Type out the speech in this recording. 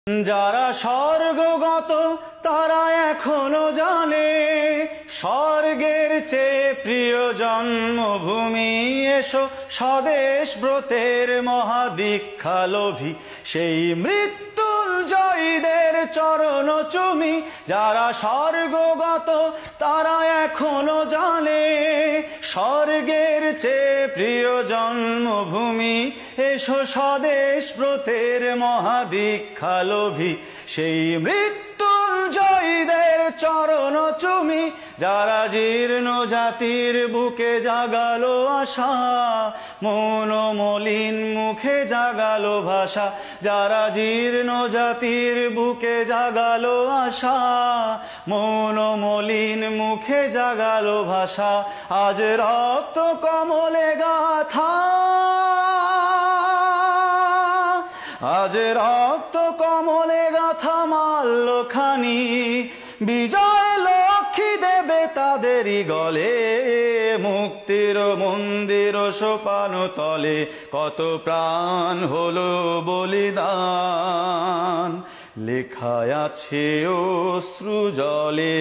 যারা স্বর্গগত তারা এখনো জানে স্বর্গের চেয়ে প্রিয় জন্মভূমি। এসো স্বদেশ ব্রতের মহাদীক্ষা লোভী সেই মৃত্যুঞ্জয়ীদের চরণ চুমি। যারা স্বর্গগত তারা এখনো জানে স্বর্গের চেয়ে প্রিয় জন্মভূমি। এসো স্বদেশ ব্রতের মহাদীক্ষা লোভী সেই মৃত্যুঞ্জয়ীদের চরণ চুমি। যারা জীর্ণ জাতির বুকে জাগালো আশা মন মলিন মুখে জাগালো ভাষা। যারা জীর্ণ জাতির বুকে জাগালো আশা মন মলিন মুখে জাগালো ভাষা। আজ রক্ত কমলে গাথা, আজ রক্ত কমলে গাথা মাল্যখানি বিজয় লক্ষ্মী দেবে তাদেরই গলে। মুক্তির মন্দির সোপান তলে কত প্রাণ হলো বলিদান, লেখা আছে অশ্রু জলে।